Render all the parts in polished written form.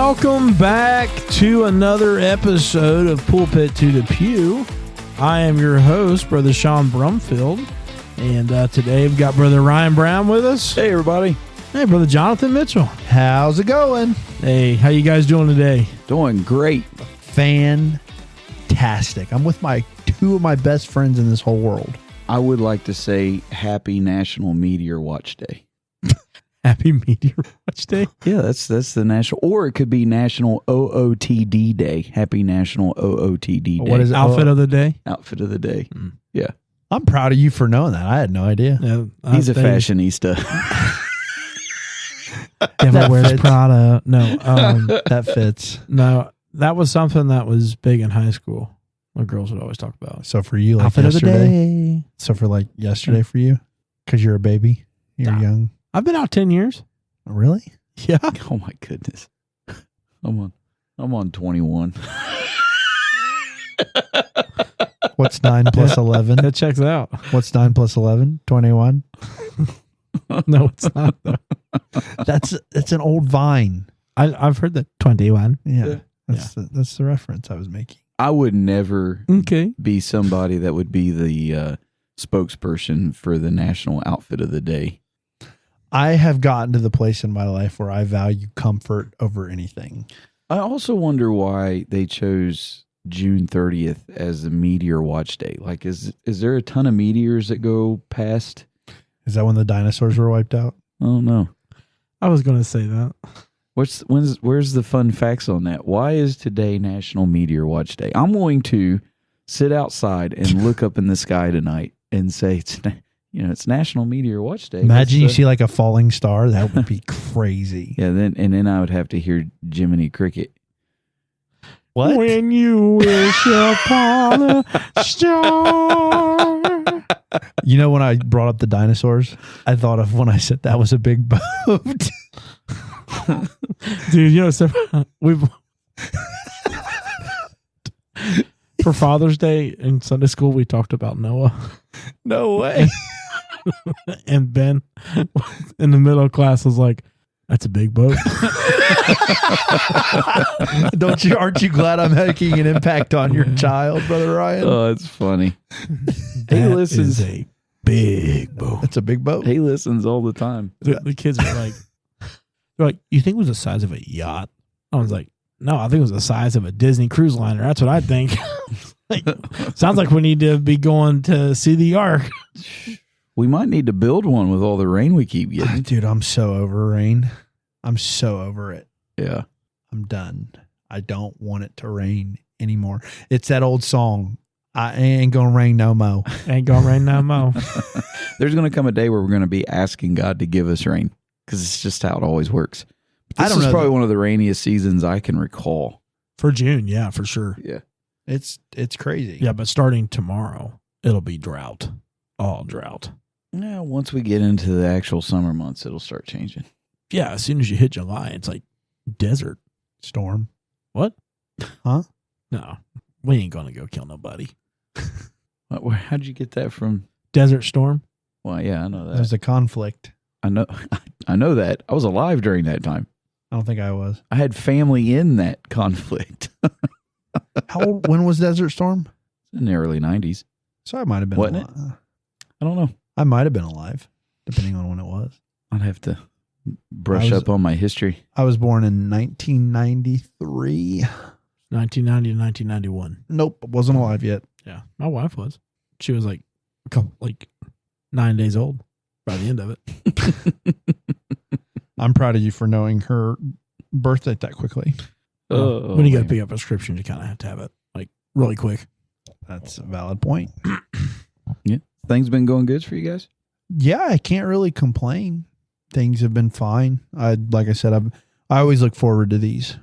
Welcome back to another episode of Pulpit to the Pew. I am your host, Brother Sean Brumfield, and today we've got Brother Ryan Brown with us. Hey, everybody. Hey, Brother Jonathan Mitchell. How's it going? Hey, how you guys doing today? Doing great. Fantastic. I'm with two of my best friends in this whole world. I would like to say Happy National Meteor Watch Day. Happy Meteor Watch Day? Yeah, that's the national, or it could be National OOTD Day. Happy National OOTD Day. What is it? Outfit of the day? Outfit of the day. Yeah. I'm proud of you for knowing that. I had no idea. Yeah, He's a fashionista. Devil wears Prada. No, that fits. No, that was something that was big in high school. My girls would always talk about. So for you, like outfit yesterday. of the day. So for like yesterday for you, because you're a baby, you're young. I've been out 10 years. Really? Yeah. Oh my goodness. I'm on 21. What's 9 plus 11? That checks out. What's 9 plus 11? 21. No, it's not. That's an old Vine. I've heard that 21. Yeah. That's the reference I was making. I would never Okay. be somebody that would be the spokesperson for the National Outfit of the Day. I have gotten to the place in my life where I value comfort over anything. I also wonder why they chose June 30th as the Meteor Watch Day. Like, is there a ton of meteors that go past? Is that when the dinosaurs were wiped out? I don't know. I was going to say that. Where's the fun facts on that? Why is today National Meteor Watch Day? I'm going to sit outside and look up in the sky tonight and say, it's National Meteor Watch Day. Imagine you see like a falling star. That would be crazy. Yeah, then I would have to hear Jiminy Cricket. What? When you wish upon a star. You know, when I brought up the dinosaurs, I thought of when I said that was a big boat. Dude, we've for Father's Day in Sunday school, we talked about Noah. No way. And Ben in the middle of class was like, that's a big boat. Aren't you glad I'm making an impact on your child, Brother Ryan? Oh, it's funny. He listens. A big boat. It's a big boat. He listens all the time. The kids are like, you think it was the size of a yacht? I was like, no, I think it was the size of a Disney cruise liner. That's what I think. Sounds like we need to be going to see the Ark. We might need to build one with all the rain we keep getting. Dude, I'm so over rain. I'm so over it. Yeah. I'm done. I don't want it to rain anymore. It's that old song. I ain't gonna rain no mo. Ain't gonna rain no mo. There's going to come a day where we're going to be asking God to give us rain because it's just how it always works. But this is probably one of the rainiest seasons I can recall. For June, yeah, for sure. Yeah. It's crazy. Yeah, but starting tomorrow, it'll be drought. All drought. Yeah, once we get into the actual summer months, it'll start changing. Yeah, as soon as you hit July, it's like desert. Storm. What? Huh? No, we ain't gonna go kill nobody. How'd you get that from? Desert storm? Well, yeah, I know that. There's a conflict. I know that. I was alive during that time. I don't think I was. I had family in that conflict. When was Desert Storm? In the early 90s. So I might have been Wasn't alive. I don't know. I might have been alive, depending on when it was. I'd have to brush up on my history. I was born in 1993. 1990 to 1991. Nope, wasn't alive yet. Yeah, my wife was. She was like 9 days old by the end of it. I'm proud of you for knowing her birthday that quickly. When you got to pick up prescriptions, you kind of have to have it like really quick. That's a valid point. Yeah. Things been going good for you guys? Yeah, I can't really complain. Things have been fine. Like I said, I always look forward to these.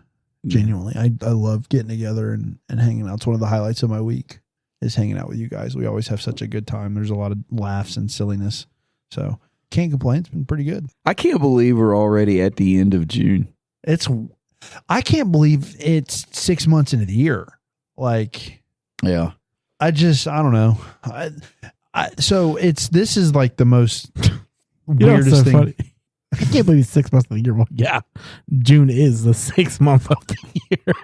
Genuinely. I love getting together and hanging out. It's one of the highlights of my week is hanging out with you guys. We always have such a good time. There's a lot of laughs and silliness. So can't complain. It's been pretty good. I can't believe we're already at the end of June. I can't believe it's 6 months into the year. Like, yeah, I don't know. So this is like the most weirdest thing. Funny? I can't believe it's 6 months of the year. Well, yeah, June is the 6th month of the year.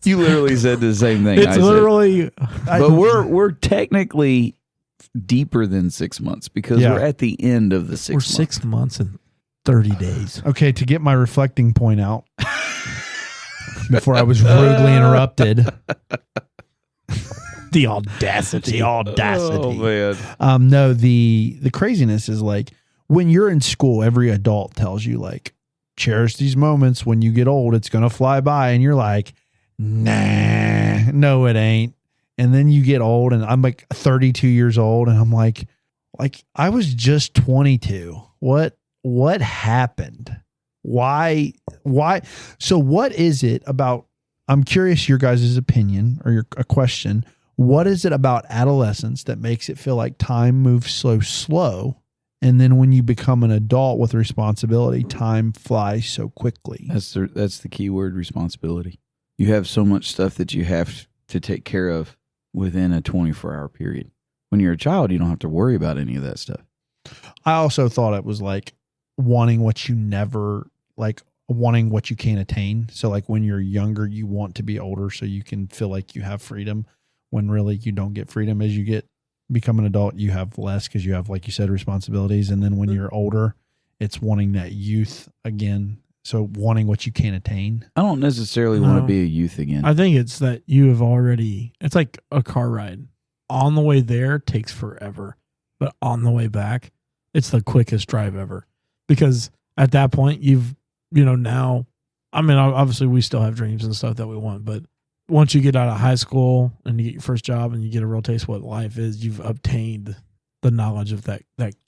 You literally said the same thing. It's literally, but we're technically deeper than 6 months because we're at the end of the 6 months. We're 6 months and 30 days. Okay, to get my reflecting point out before I was rudely interrupted. The audacity. Oh man. No, the craziness is like when you're in school, every adult tells you like, cherish these moments. When you get old, it's going to fly by. And you're like, nah, no, it ain't. And then you get old and I'm like 32 years old and I'm like I was just 22. What happened? Why? So what is it about? I'm curious your guys' opinion or a question. What is it about adolescence that makes it feel like time moves so slow? And then when you become an adult with responsibility, time flies so quickly. That's the key word, responsibility. You have so much stuff that you have to take care of within a 24-hour period. When you're a child, you don't have to worry about any of that stuff. I also thought it was like wanting what you never, like wanting what you can't attain. So like when you're younger, you want to be older so you can feel like you have freedom, when really you don't get freedom. As you become an adult, you have less because you have, like you said, responsibilities. And then when you're older, it's wanting that youth again. So wanting what you can't attain. I don't necessarily want to be a youth again. I think it's that you have already, it's like a car ride. On the way there takes forever, but on the way back, it's the quickest drive ever. Because at that point, now, I mean, obviously we still have dreams and stuff that we want, but once you get out of high school and you get your first job and you get a real taste of what life is, you've obtained the knowledge of that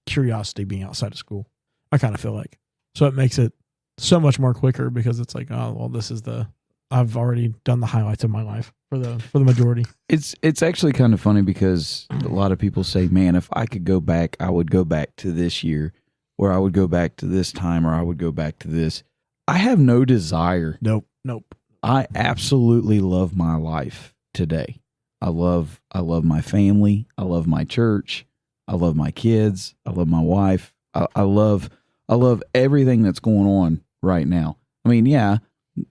curiosity being outside of school. I kind of feel like. So it makes it so much more quicker because it's like, oh, well, I've already done the highlights of my life for the majority. It's actually kind of funny because a lot of people say, man, if I could go back, I would go back to this year, or I would go back to this time, or I would go back to this. I have no desire. Nope. I absolutely love my life today. I love my family. I love my church. I love my kids. I love my wife. I love everything that's going on right now. I mean, yeah,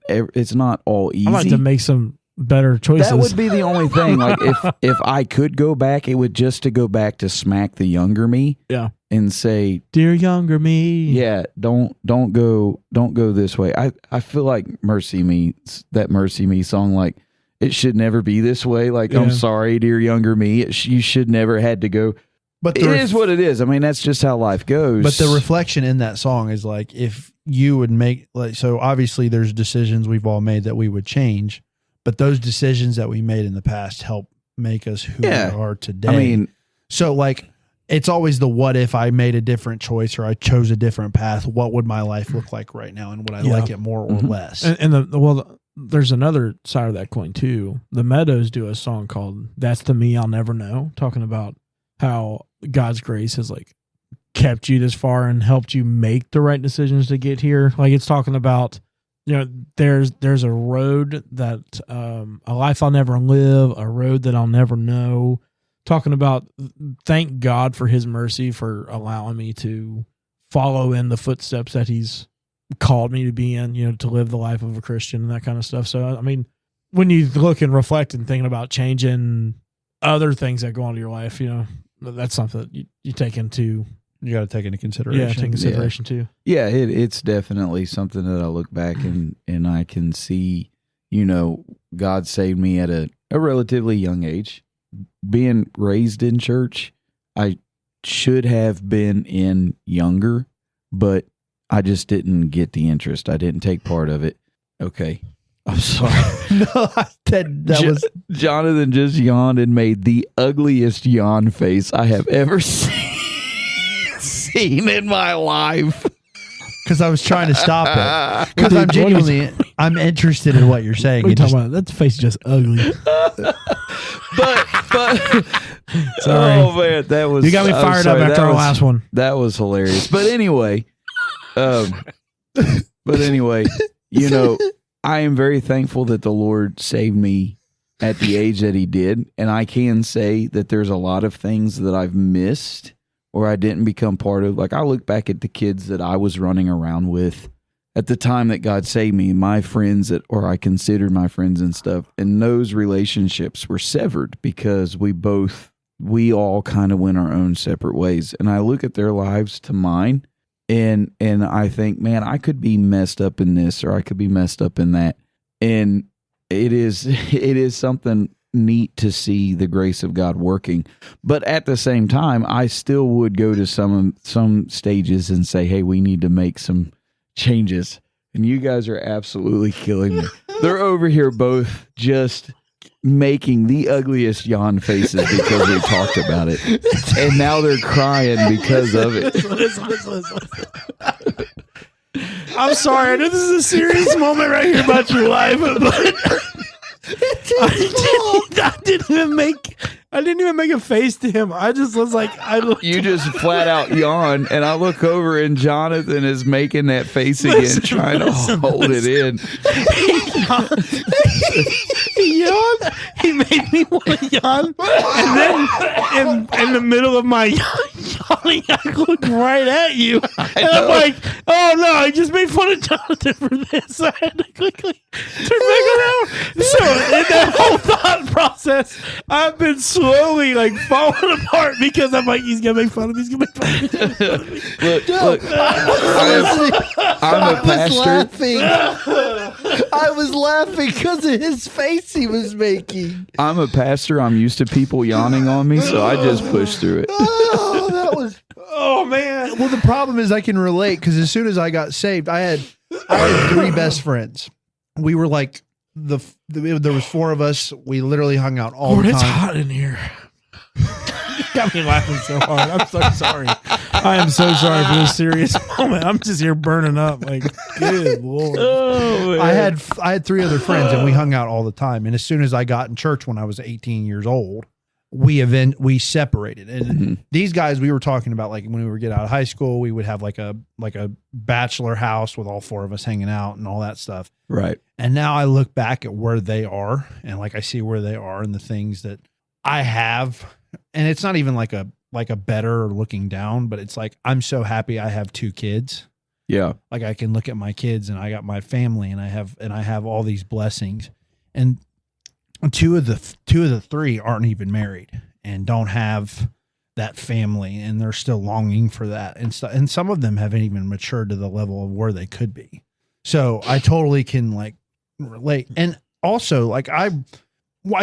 it's not all easy. I'd like to make some better choices. That would be the only thing. Like if I could go back, it would just to go back to smack the younger me. Yeah. And say, dear younger me. Yeah, don't go this way. I feel like that Mercy Me song, like it should never be this way. Like, I'm sorry, dear younger me. You should never had to go. But it is what it is. I mean, that's just how life goes. But the reflection in that song is like, if you would make, like, so obviously there's decisions we've all made that we would change, but those decisions that we made in the past help make us who we are today. I mean, so like, it's always the what if I made a different choice or I chose a different path, what would my life look like right now? And would I like it more or less? And there's another side of that coin too. The Meadows do a song called That's the Me I'll Never Know, talking about how God's grace has like kept you this far and helped you make the right decisions to get here. Like it's talking about, there's a road that, a life I'll never live, a road that I'll never know. Talking about thank God for his mercy for allowing me to follow in the footsteps that he's called me to be in, to live the life of a Christian and that kind of stuff. So, I mean, when you look and reflect and thinking about changing other things that go on in your life, that's something that you take into. You got to take into consideration. Yeah, take consideration too. Yeah, it's definitely something that I look back and I can see, God saved me at a relatively young age. Being raised in church, I should have been in younger, but I just didn't get the interest. I didn't take part of it. Okay. I'm sorry. No, that was... Jonathan just yawned and made the ugliest yawn face I have ever seen in my life. Because I was trying to stop it. Because I'm interested in what you're saying. What are you talking about? That face is just ugly. But sorry. Oh man, that was, you got me fired up after our last one. That was hilarious. But anyway, I am very thankful that the Lord saved me at the age that he did. And I can say that there's a lot of things that I've missed or I didn't become part of. Like I look back at the kids that I was running around with at the time that God saved me, my friends or I considered my friends and stuff, and those relationships were severed because we all kind of went our own separate ways. And I look at their lives to mine, and I think, man, I could be messed up in this, or I could be messed up in that. And it is something neat to see the grace of God working. But at the same time, I still would go to some stages and say, hey, we need to make some changes. And you guys are absolutely killing me. They're over here both just making the ugliest yawn faces because we talked about it. And now they're crying because of it. Listen. I'm sorry. I know this is a serious moment right here about your life, but I didn't even make a face to him. I just was like, you just flat out yawn, and I look over and Jonathan is making that face again, trying to hold it in. He yawned. He made me want to yawn, and then in the middle of my yawning, I looked right at you, and I'm like, "Oh no!" I just made fun of Jonathan for this. I had to quickly turn back around. So in that whole thought process, I've been slowly like falling apart because I'm like, he's gonna make fun of me. He's gonna make fun of me. Look, I'm a pastor. I was laughing because of his face he was making. I'm a pastor. I'm used to people yawning on me, so I just pushed through it. Oh, that was. Oh man. Well, the problem is I can relate because as soon as I got saved, I had 3 best friends. We were like there was 4 of us. We literally hung out all the time. It's hot in here. Got me laughing so hard. I'm so sorry. I am so sorry for this serious moment. I'm just here burning up. Like, good Lord. Oh, I had 3 other friends and we hung out all the time. And as soon as I got in church when I was 18 years old, we separated. And these guys we were talking about, like when we would get out of high school, we would have like a bachelor house with all 4 of us hanging out and all that stuff. Right. And now I look back at where they are and like I see where they are and the things that I have. And it's not even like a better or looking down, but it's like, I'm so happy I have 2 kids. Yeah. Like I can look at my kids and I got my family and I have all these blessings. And two of the 3 aren't even married and don't have that family, and they're still longing for that. And some of them haven't even matured to the level of where they could be. So I totally can like relate. And also like I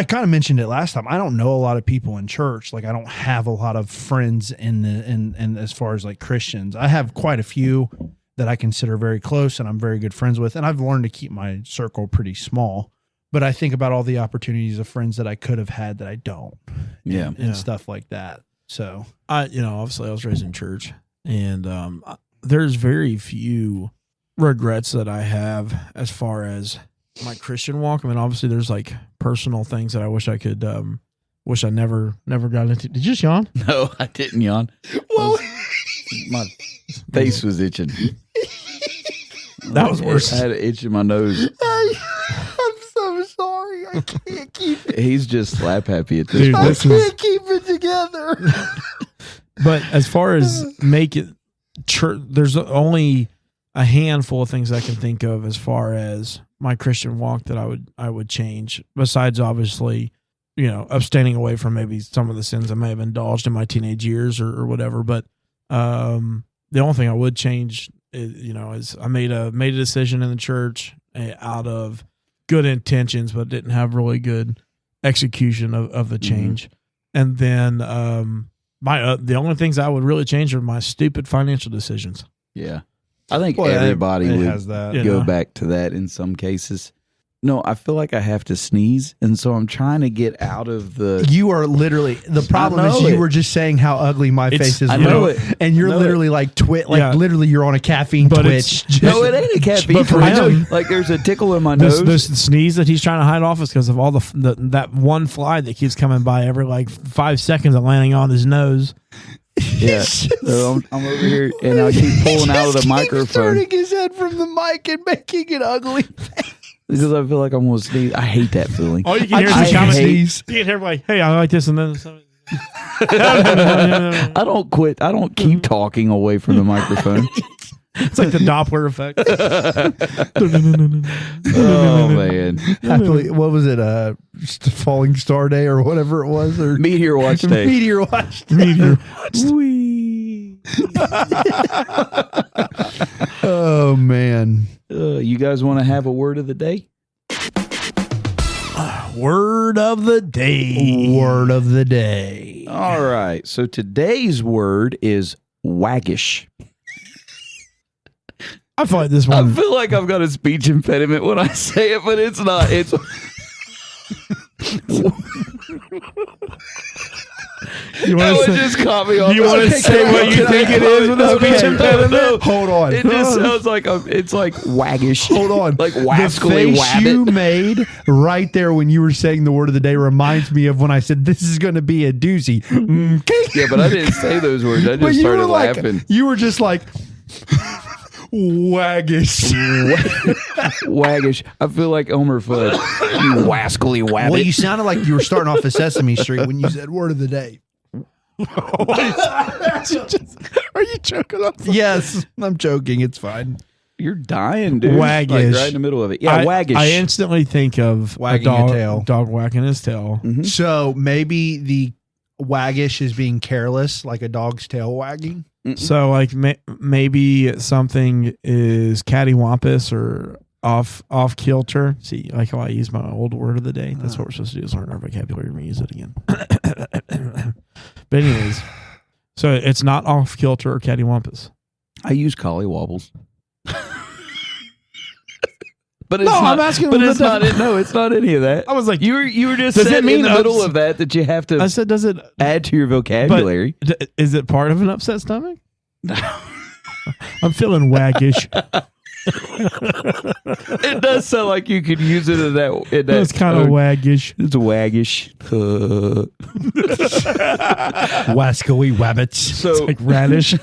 kind of mentioned it last time. I don't know a lot of people in church. Like I don't have a lot of friends in as far as like Christians. I have quite a few that I consider very close and I'm very good friends with. And I've learned to keep my circle pretty small, but I think about all the opportunities of friends that I could have had that I don't. Yeah. And stuff like that. So obviously I was raised in church, and there's very few regrets that I have as far as my Christian walk. I mean, obviously there's like personal things that I wish I could, wish I never got into. Did you just yawn? No, I didn't yawn. Well, My face was itching. That was worse. I had an itch in my nose. I'm so sorry. I can't keep it. He's just slap happy at this Dude, point. I can't keep it together. But as far as make it church, there's only a handful of things I can think of as far as my Christian walk that I would change. Besides, obviously, abstaining away from maybe some of the sins I may have indulged in my teenage years or whatever. But the only thing I would change is I made a decision in the church out of good intentions, but didn't have really good execution of the change. And then the only things I would really change are my stupid financial decisions. Yeah. I think everybody would has that. go back to that in some cases. No, I feel like I have to sneeze, and so I'm trying to get out of the... You are literally... The problem is you were just saying how ugly my face is. I know it. And you're literally like literally you're on a caffeine twitch. No, it ain't a caffeine But for twitch. him, Like there's a tickle in my nose. This sneeze that he's trying to hide off is because of all that one fly that keeps coming by every like 5 seconds and landing on his nose. Yeah. So I'm over here, and I keep pulling out of the microphone. Turning his head from the mic and making an ugly face. Because I feel like I'm going to sneeze. I hate that feeling. All you can hear is the comments. You can hear like, "Hey, I like this," and then something. I don't quit. I don't keep talking away from the microphone. It's like the Doppler effect. Oh man, What was it? Falling Star Day or whatever it was, or Meteor Watch Day. Meteor Watch Day. Meteor. Whee. Oh man. You guys want to have a word of the day? Word of the day. Word of the day. All right. So today's word is waggish. I feel like this I one. feel like I've got a speech impediment when I say it, but it's not. It's You that want one to just caught me off. you want to say what you think it is with a speech impediment? Hold on. It just sounds like it's like waggish. Hold on. Like The wascally face you wabbit. made right there when you were saying the word of the day reminds me of when I said this is going to be a doozy. Okay. Yeah, but I didn't say those words. I But just you started were like, laughing. you were just like waggish. Waggish. I feel like Elmer Fudd. You wascally wabbit. Well, you sounded like you were starting off of Sesame Street when you said word of the day. Are you joking? Yes, I'm joking. It's fine. You're dying, dude. Waggish. Like right in the middle of it. Yeah, waggish. I instantly think of Wagging a dog, a tail. dog wagging his tail. Mhm. So maybe the waggish is being careless, like a dog's tail wagging. So like maybe something is cattywampus or off kilter. See, like how I use my old word of the day. That's what we're supposed to do is learn our vocabulary and use it again. But anyways, so it's not off kilter or cattywampus. I use collywobbles. But it's No, not, I'm asking But what it's the not. No, it's not any of that. I was like, You were just Does it saying mean in the middle ups- of that you have to I said, does it? add to your vocabulary. Is it part of an upset stomach? I'm feeling waggish. It does sound like you could use it in that. It's kind of waggish. It's waggish. Wascally wabbits. So Like radish.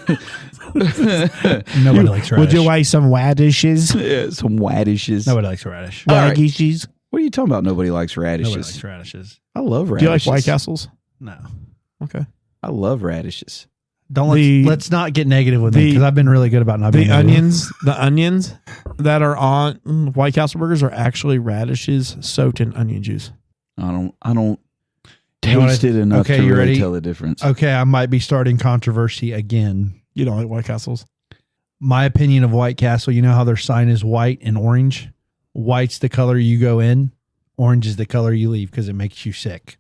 Nobody likes radish. Would you like some radishes? yeah, some radishes. Nobody likes radish. All right. Waggishes. What are you talking about? Nobody likes radishes. Nobody likes radishes. I love Do you like radishes. White Castles? No. Okay. I love radishes. Don't The- let's not get negative with me the- because I've been really good about not being The negative. onions that are on White Castle burgers are actually radishes soaked in onion juice. I don't You know what taste it enough okay, to you really ready? tell the difference. Okay, I might be starting controversy again. You don't like White Castles? My opinion of White Castle, you know how their sign is white and orange? White's the color you go in, orange is the color you leave because it makes you sick.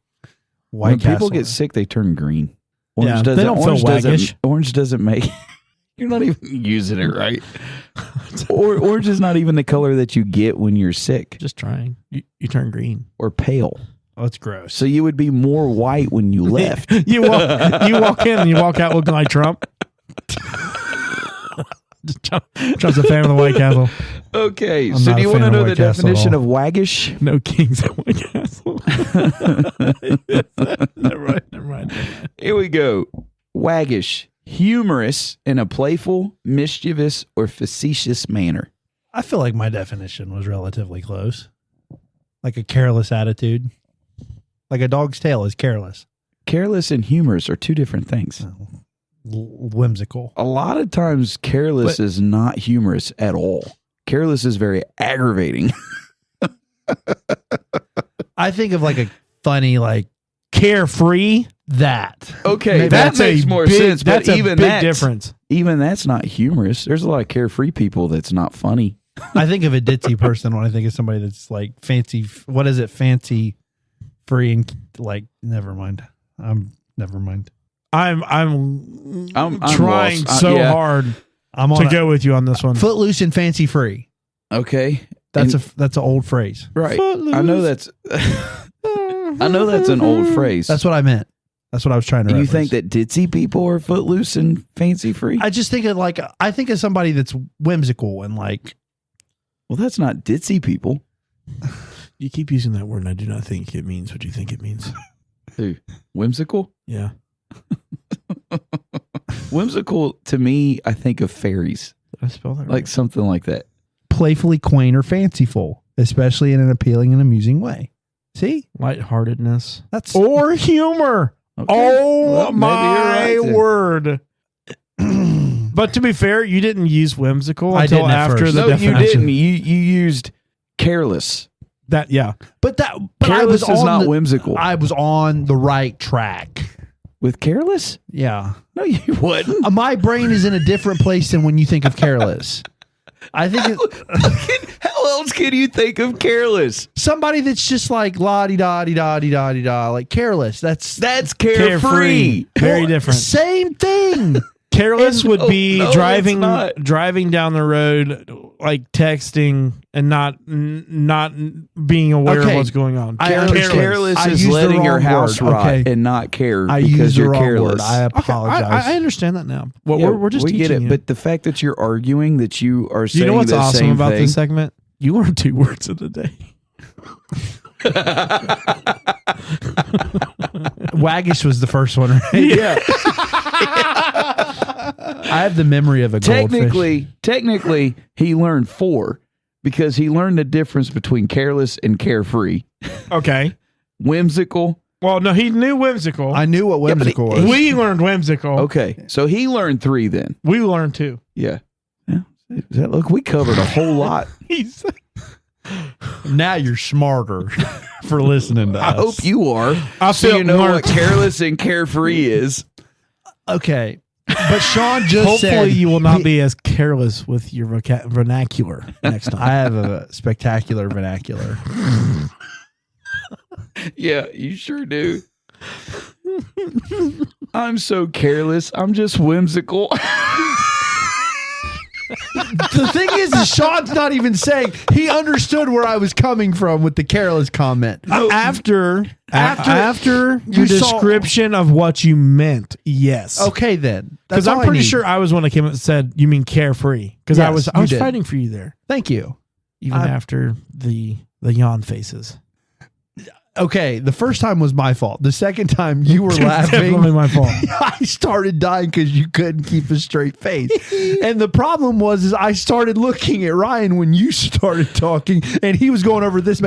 White When people Castle. get sick, they turn green. Yeah, they don't feel waggish. Orange doesn't make. You're not even using it right. Orange is not even the color that you get when you're sick Just trying. You turn green. or pale. Oh, that's gross. So you would be more white when you left. you walk in and you walk out looking like Trump. Trump's a fan of the White Castle. Okay, I'm so not do you a want to fan of know the White Castle at definition all. of waggish? No kings at White Castle. Never mind. Here we go. Waggish, humorous in a playful, mischievous, or facetious manner. I feel like my definition was relatively close. Like a careless attitude. Like a dog's tail is careless. Careless and humorous are two different things. Whimsical. A lot of times, careless is not humorous at all. Careless is very aggravating. I think of like a funny, like Carefree. that. Okay, Maybe that makes more sense. But That's a even big that's difference. Even that's not humorous. There's a lot of carefree people that's not funny. I think of a ditzy person when I think of somebody that's like fancy. What is it? Fancy, free, and like. Never mind. Never mind. I'm trying lost. so Yeah. hard I'm on to go with you on this one. Footloose and fancy free. Okay, That's And- that's an old phrase. right. Footloose. I know that's. I know that's an old phrase. That's what I meant. That's what I was trying to. You reference. think that ditzy people are footloose and fancy free? I just think of like I think of somebody that's whimsical and like Well, that's not ditzy people. You keep using that word, and I do not think it means what you think it means. Who? Whimsical? Yeah. Whimsical to me, I think of fairies, Did I spell that right? like something like that. playfully quaint or fanciful, especially in an appealing and amusing way. See, Lightheartedness that's or humor. Okay. Oh Well, maybe my you're right then. word! But to be fair, you didn't use whimsical I until didn't at after first. the No, you definition. didn't. You used careless. That yeah. But I Careless was is on not the, whimsical. I was on the right track. With careless? Yeah. No, you wouldn't. My brain is in a different place than when you think of careless. I think How else can you think of careless? somebody that's just like la-di-da-di-da-di-da-di-da, like careless. That's Carefree. Very different. Same thing. Careless would be no, driving it's not. driving down the road, like texting and not being aware Okay. of what's going on. Careless I is used the letting your wrong house word, rot okay. and not care I because used the you're wrong careless. word. I Okay, apologize. I understand that now. Well, Yeah, we're just we teaching get it, you. but the fact that you're arguing that you are Do saying you know what's the awesome same about thing, this segment? You learn 2 words of the day. Waggish was the first one, right? Yeah. I have the memory of a goldfish. Technically, he learned 4 because he learned the difference between careless and carefree. Okay. Whimsical. Well, no, he knew whimsical. I knew what whimsical was. We learned whimsical. Okay, so he learned 3 then. We learned 2. Yeah. Look, we covered a whole lot. He's Now you're smarter for listening to us. I hope you are. I So feel you know learned. what careless and carefree is. Okay. But Sean just said Hopefully, you will not be as careless with your vernacular next time. I have a spectacular vernacular. Yeah, you sure do. I'm so careless. I'm just whimsical. The thing is Sean's not even saying he understood where I was coming from with the careless comment. After your you saw- description of what you meant, yes. Okay, then. That's Because I'm all I pretty need. sure I was one that came up and said, "You mean carefree?" Because I Yes, was you did. fighting for you there, Thank you. even after the yawn faces. Okay, the first time was my fault. The second time you were Definitely laughing. my fault. I started dying because you couldn't keep a straight face. And the problem was I started looking at Ryan when you started talking, and he was going over this.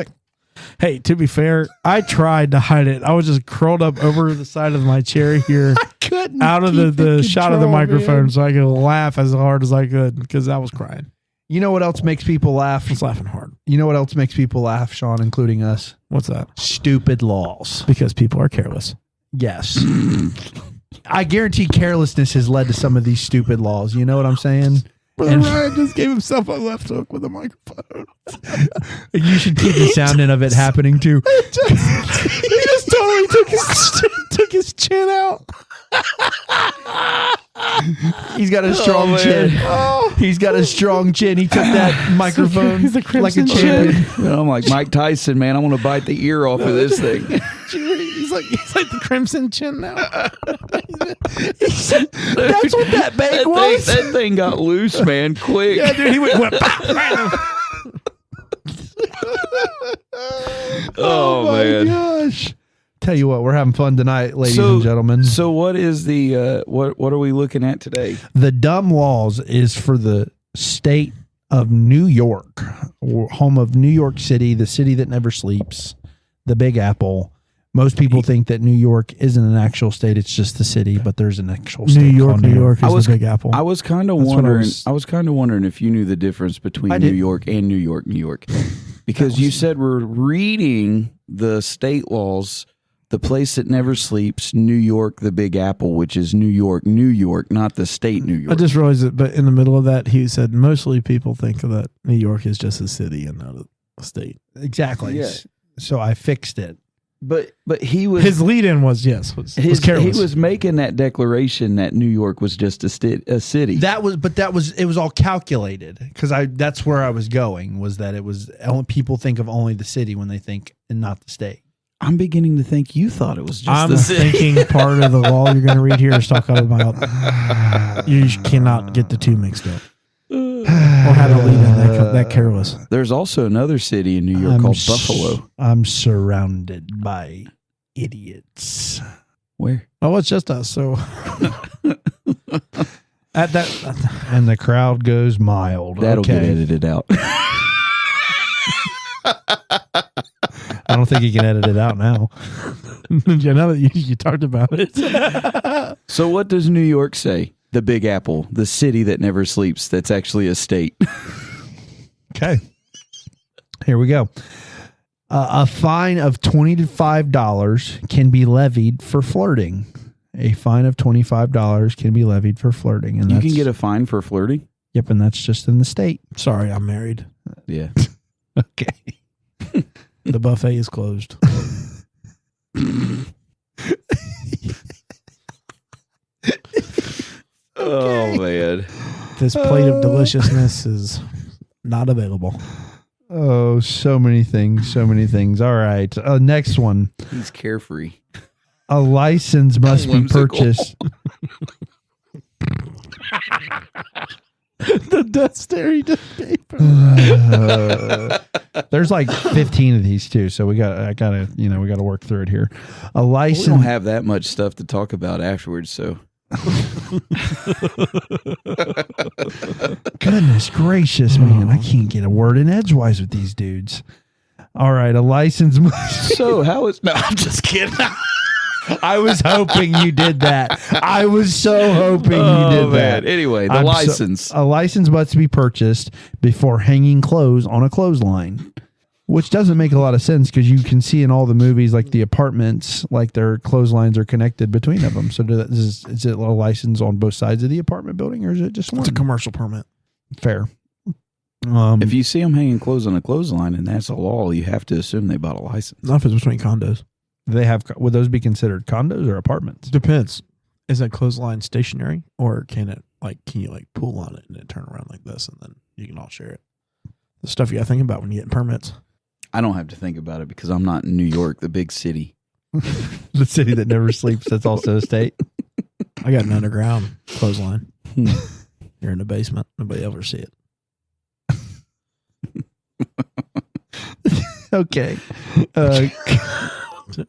Hey, to be fair, I tried to hide it. I was just curled up over the side of my chair here, Couldn't out of keep the in shot of the control, microphone, man. so I could laugh as hard as I could because I was crying. You know what else makes people laugh? I was laughing hard. You know what else makes people laugh, Sean, including us? What's that? Stupid laws. Because people are careless. Yes. I guarantee carelessness has led to some of these stupid laws. You know what I'm saying? And Ryan just gave himself a left hook with a microphone. you should keep the sounding of it happening too. He just totally took his chin out. He's got a strong chin. He's got a strong chin. He took that microphone he's a like a crimson champion. You know, I'm like Mike Tyson, man. I'm going to bite the ear off of this thing. He's like the crimson chin now. That's what that bag was. That thing got loose, man, quick. Yeah, dude, he went bam. Oh, my man. gosh. Tell you what, we're having fun tonight, ladies and gentlemen. So what is the what are we looking at today? The dumb laws is for the state of New York, home of New York City, the city that never sleeps, the Big Apple. Most people think that New York isn't an actual state; it's just the city. But there's an actual state. New York called is the Big Apple. I was kind of That's what I wondering. was- I was kind of wondering if you knew the difference between I New did. York and New York, because you said we're reading the state laws. The place that never sleeps, New York, the Big Apple, which is New York, not the state New I York. just realized it, but in the middle of that, he said mostly people think that New York is just a city and not a state. Exactly. Yeah. So I fixed it. But he was His lead-in was was he careless. was making that declaration that New York was just a city. It was all calculated because that's where I was going, was that it was people think of only the city when they think and not the state. I'm beginning to think you thought it was just I'm the city. thinking part of the law you're going to read here is talk out of my mouth. You cannot get the two mixed up or have a lead-in that careless. There's also another city in New York called Buffalo. I'm surrounded by idiots. Where? Oh, it's just us. So at that, And the crowd goes mild. That'll get okay. edited out. I don't think you can edit it out now. Yeah, now that you talked about it. So what does New York say? The Big Apple, the city that never sleeps. That's actually a state. Okay. Here we go. A fine of $25 can be levied for flirting. A fine of $25 can be levied for flirting. And You that's, can get a fine for flirting? Yep, and that's just in the state. Sorry, I'm married. Yeah. Okay. The buffet is closed. Oh, man. This plate of deliciousness is not available. Oh, so many things. So many things. All right. Next one. He's carefree. A license must be Whimsical. purchased. The death stare he just gave her. There's like 15 of these too, so we gotta work through it here. A We license. don't have that much stuff to talk about afterwards, so. Goodness gracious, man! I can't get a word in edgewise with these dudes. All right, a license must. So, how is. No, I'm just kidding. I was hoping you did that. I was so hoping you did that. Anyway, the I'm license. a license must be purchased before hanging clothes on a clothesline, which doesn't make a lot of sense because you can see in all the movies, like the apartments, like their clotheslines are connected between of them. So is it a license on both sides of the apartment building, or is it just one? It's a commercial permit. Fair. If you see them hanging clothes on a clothesline and that's a law, you have to assume they bought a license. Not if it's between condos. would those be considered condos or apartments? Depends. Is that clothesline stationary, or can you pull on it and then turn around like this and then you can all share it? The stuff you got to think about when you get permits. I don't have to think about it because I'm not in New York, the big city. The city that never sleeps. That's also a state. I got an underground clothesline. Hmm. You're in the basement. Nobody ever see it. Okay.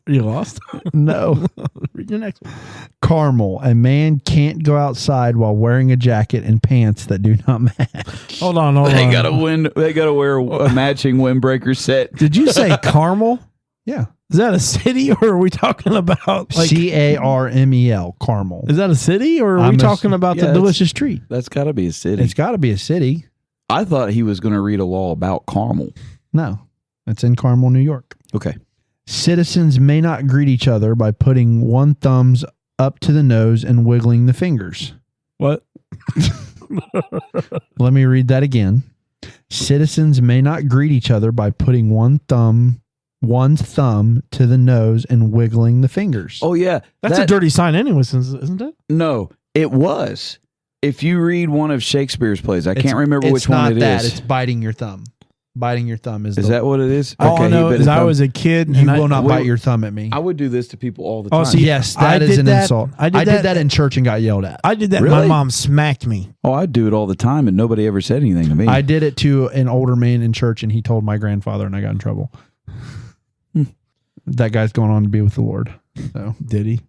You lost? No. Read the next one. Caramel. A man can't go outside while wearing a jacket and pants that do not match. Hold on. They gotta wear a matching windbreaker set. Did you say Carmel? Yeah. Is that a city, or are we talking about Carmel. Caramel. Is that a city, or are we talking about the delicious treat? That's got to be a city. It's got to be a city. I thought he was going to read a law about caramel. No. It's in Carmel, New York. Okay. Citizens may not greet each other by putting one thumbs up to the nose and wiggling the fingers. What? Let me read that again. Citizens may not greet each other by putting one's thumb to the nose and wiggling the fingers. Oh, yeah. That's a dirty sign anyway, isn't it? No, it was. If you read one of Shakespeare's plays, I can't remember which one it is. It's biting your thumb. Biting your thumb is that what it is? All I know is I was a kid. You will not bite your thumb at me. I would do this to people all the time. Oh, see, yes, that is an insult. I did that in church and got yelled at. I did that. Really? My mom smacked me. Oh, I do it all the time, and nobody ever said anything to me. I did it to an older man in church, and he told my grandfather, and I got in trouble. That guy's going on to be with the Lord. So did he?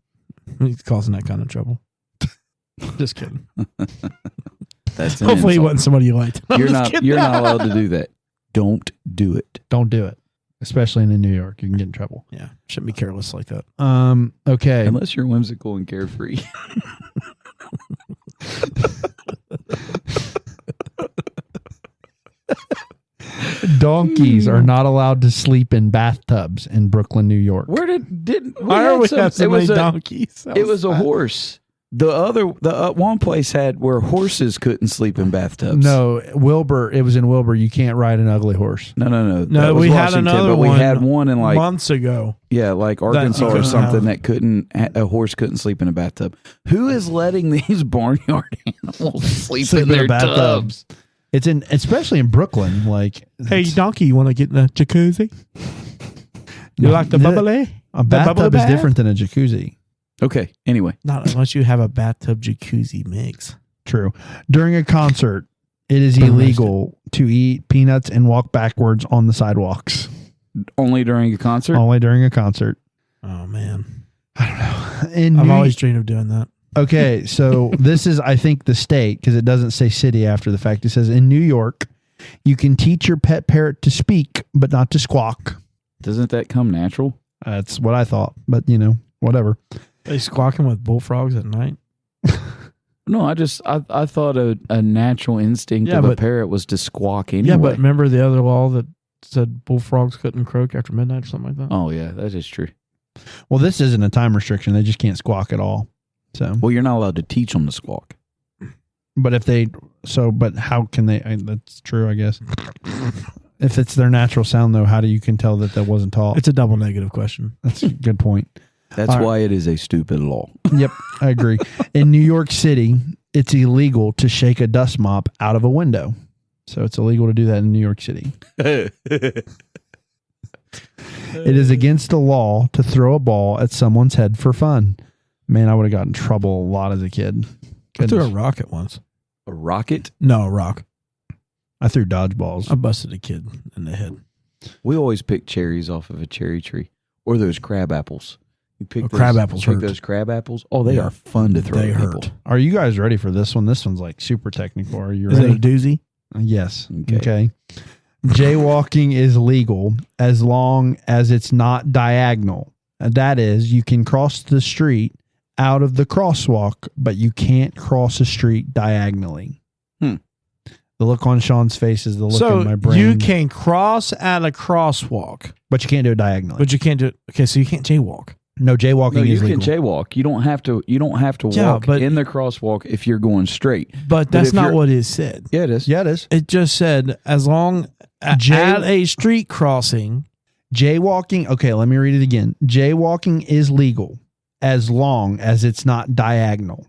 He's causing that kind of trouble. Just kidding. That's hopefully he wasn't somebody you liked. You're not allowed to do that. Don't do it. Don't do it. Especially in New York. You can get in trouble. Yeah. Shouldn't be careless like that. Okay. Unless you're whimsical and carefree. Donkeys are not allowed to sleep in bathtubs in Brooklyn, New York. Why are we have so many donkeys? It was a horse. The one place had where horses couldn't sleep in bathtubs. No, Wilbur. It was in Wilbur. You can't ride an ugly horse. No. No, we had another one. We had one in months ago. Yeah, like Arkansas or something a horse couldn't sleep in a bathtub. Who is letting these barnyard animals sleep in their tubs? It's especially in Brooklyn. Like, hey, donkey, you want to get in a jacuzzi? You like the bubbly? A bathtub is different than a jacuzzi. Okay. Anyway, not unless you have a bathtub jacuzzi mix. True. During a concert, it is illegal to eat peanuts and walk backwards on the sidewalks. Only during a concert? Only during a concert. Oh, man. I don't know. I've always dreamed of doing that. Okay, so this is, I think, the state, because it doesn't say city after the fact. It says, in New York, you can teach your pet parrot to speak, but not to squawk. Doesn't that come natural? That's what I thought, but whatever. They squawking with bullfrogs at night. No, I thought a natural instinct of a parrot was to squawk anyway. Yeah, but remember the other law that said bullfrogs couldn't croak after midnight or something like that? Oh, yeah, that is true. Well, this isn't a time restriction. They just can't squawk at all. So, well, you're not allowed to teach them to squawk. But but how can they? That's true, I guess. If it's their natural sound, though, how do you can tell that wasn't taught? It's a double negative question. That's a good point. That's why it is a stupid law. Yep, I agree. In New York City, it's illegal to shake a dust mop out of a window. So it's illegal to do that in New York City. It is against the law to throw a ball at someone's head for fun. Man, I would have gotten in trouble a lot as a kid. I threw a rocket once. A rocket? No, a rock. I threw dodgeballs. I busted a kid in the head. We always pick cherries off of a cherry tree. Or those crab apples. You pick crab apples hurt. those crab apples. Oh, they are fun to throw They at hurt. people. Are you guys ready for this one? This one's like super technical. Are you Is ready? it a doozy? Yes. Okay. Jaywalking is legal as long as it's not diagonal. That is, you can cross the street out of the crosswalk, but you can't cross a street diagonally. The look on Sean's face is the look in my brain. You can cross at a crosswalk, but you can't do it diagonally. but you can't do it. Okay, so you can't jaywalk. No, jaywalking No, you is can legal. jaywalk. You don't have to. You don't have to walk but- in the crosswalk if you're going straight. But that's if not you're- what it said. Yeah, it is. Yeah, it is. It just said as long at a street crossing. Jaywalking. Okay, let me read it again. Jaywalking is legal as long as it's not diagonal.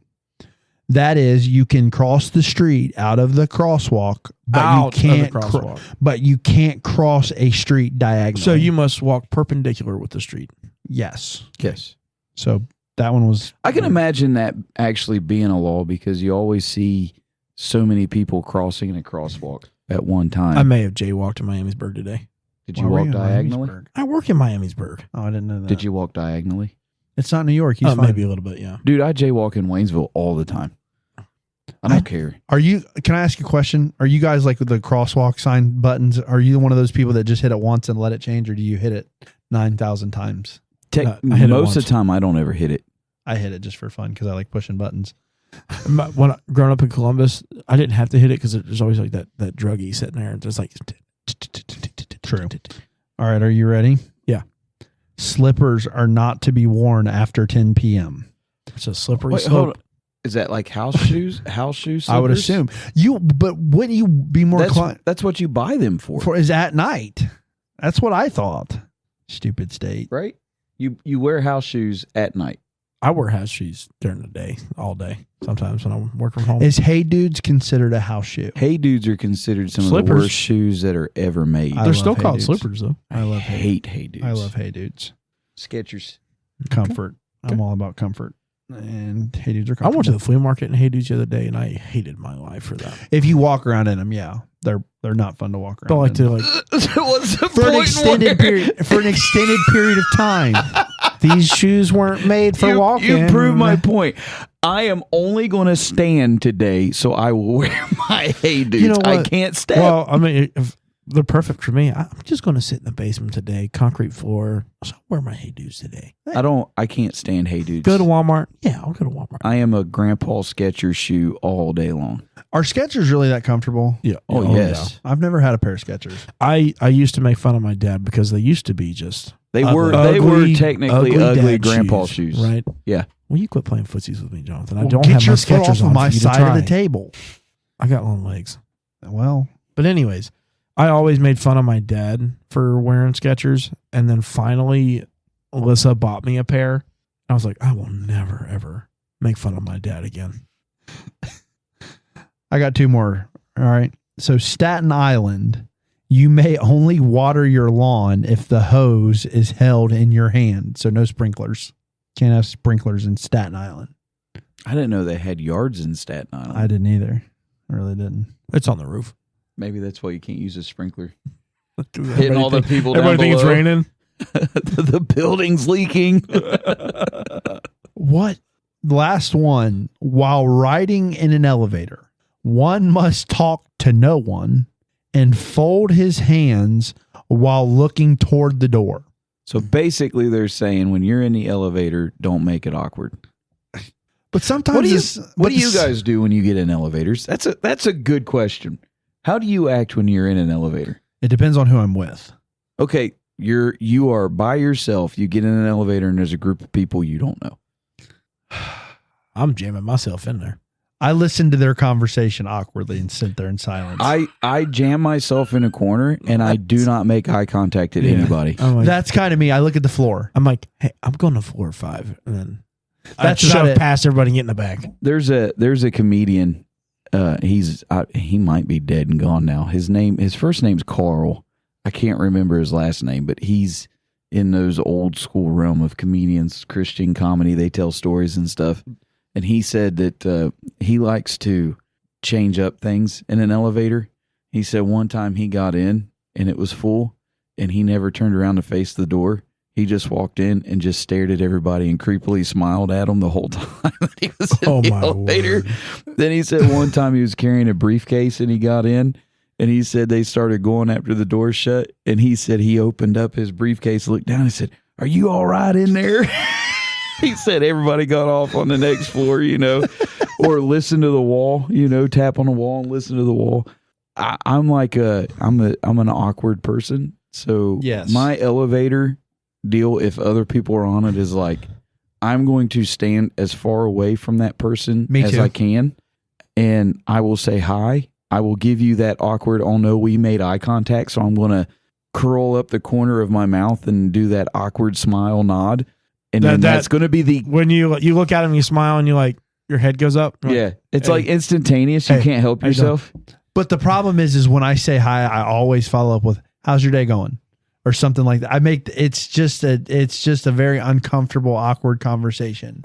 That is, you can cross the street out of the crosswalk, but Out you can't. of the crosswalk. But you can't cross a street diagonally. So you must walk perpendicular with the street. yes. Yes. So that one was. I can imagine that actually being a law because you always see so many people crossing in a crosswalk at one time. I may have jaywalked to Miamisburg today. Did you walk diagonally? I work in Miamisburg. Oh, I didn't know that. Did you walk diagonally? It's not New York. He's fine. Maybe a little bit, yeah. Dude, I jaywalk in Waynesville all the time. I don't care. Are you? Can I ask you a question? Are you guys like with the crosswalk sign buttons? Are you one of those people that just hit it once and let it change, or do you hit it 9,000 times? I hit it Most of once. the time, I don't ever hit it. I hit it just for fun because I like pushing buttons. When I, growing up in Columbus, I didn't have to hit it because there's always like that druggie sitting there and just like. True. All right, are you ready? Yeah. Slippers are not to be worn after 10 p.m. It's a slippery Wait, hold slope. on. Is that like house shoes? House shoes? I would slippers? assume but wouldn't you be more That's what you buy them for, is at night? That's what I thought. Stupid state. right? You wear house shoes at night. I wear house shoes during the day, all day. Sometimes when I work from home. Is Hey Dudes considered a house shoe? Hey dudes are considered some of the Slippers. worst shoes that are ever made. I They're love still Hey called Dudes. slippers, though. I love hate Hey dudes. I love Hey Dudes. Skechers. Comfort. Okay. I'm all about comfort. And Hey Dudes are I comfortable. went to the flea market in Hey Dudes the other day, and I hated my life for that. If you walk around in them, yeah, they're not fun to walk around. But like in. to like What's the for an extended period of time. these shoes weren't made for walking. You prove my point. I am only going to stand today, so I will wear my Hey Dudes. You know I what? can't stand. Well, I mean, if they're perfect for me. I'm just going to sit in the basement today, concrete floor. So I'll wear my Hey Dudes today. I can't stand Hey Dudes. Go to Walmart. Yeah, I'll go to Walmart. I am a Grandpa Skechers shoe all day long. Are Skechers really that comfortable? Yeah. Oh, yes. I've never had a pair of Skechers. I used to make fun of my dad because they used to be just They ugly, were technically ugly dad grandpa shoes. right? Yeah. Well, you quit playing footsies with me, Jonathan. I Well, don't get have my your foot Skechers off on of my for you to side of the try. table. I got long legs. Well, But anyways, I always made fun of my dad for wearing Skechers, and then finally, Alyssa bought me a pair. I was like, I will never ever make fun of my dad again. I got two more. All right. So Staten Island, you may only water your lawn if the hose is held in your hand. So no sprinklers. Can't have sprinklers in Staten Island. I didn't know they had yards in Staten Island. I didn't either. I really didn't. It's on the roof. Maybe that's why you can't use a sprinkler. Hitting Hitting all the people down Everybody think it's below. raining. The building's leaking. What? Last one. While riding in an elevator, one must talk to no one and fold his hands while looking toward the door. So basically, they're saying when you're in the elevator, don't make it awkward. But sometimes What do you guys do when you get in elevators? That's a good question. How do you act when you're in an elevator? It depends on who I'm with. Okay, you are by yourself. You get in an elevator and there's a group of people you don't know. I'm jamming myself in there. I listen to their conversation awkwardly and sit there in silence. I jam myself in a corner and I do not make eye contact at anybody. I'm like, That's kind of me. I look at the floor. I'm like, hey, I'm going to 4 or 5, and then That's I about shove it. past everybody and get in the back. There's a comedian. He might be dead and gone now. His first name's Carl. I can't remember his last name, but he's in those old school realm of comedians, Christian comedy. They tell stories and stuff. And he said that he likes to change up things in an elevator. He said one time he got in and it was full and he never turned around to face the door. He just walked in and just stared at everybody and creepily smiled at them the whole time that he was in the elevator. Word. Then he said one time he was carrying a briefcase and he got in and he said they started going after the door shut. And he said he opened up his briefcase, looked down and said, "Are you all right in there?" He said everybody got off on the next floor, or listen to the wall, tap on the wall and listen to the wall. I'm an awkward person. So Yes. my elevator deal, if other people are on it, is like, I'm going to stand as far away from that person Me as too. I can. And I will say hi. I will give you that awkward, oh no, we made eye contact. So I'm going to curl up the corner of my mouth and do that awkward smile nod. And then that's going to be the... When you look at him, you smile, and your head goes up. Yeah. It's Hey. like instantaneous. You Hey. can't help How you doing? yourself. But the problem is when I say hi, I always follow up with, "How's your day going?" or something like that. It's just a very uncomfortable, awkward conversation.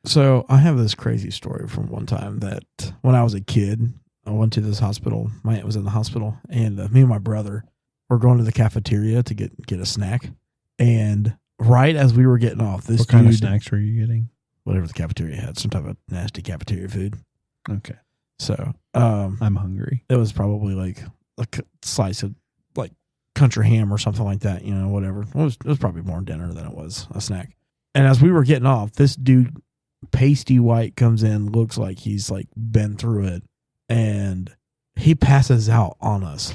So I have this crazy story from one time that when I was a kid, I went to this hospital. My aunt was in the hospital, and me and my brother were going to the cafeteria to get a snack. And right as we were getting off, this What kind of dude- snacks were you getting? whatever the cafeteria had, some type of nasty cafeteria food. Okay. So I'm hungry. it was probably like a slice of like country ham or something like that, whatever. It was probably more dinner than it was a snack. And as we were getting off, this dude, pasty white, comes in, looks like he's like been through it, and he passes out on us.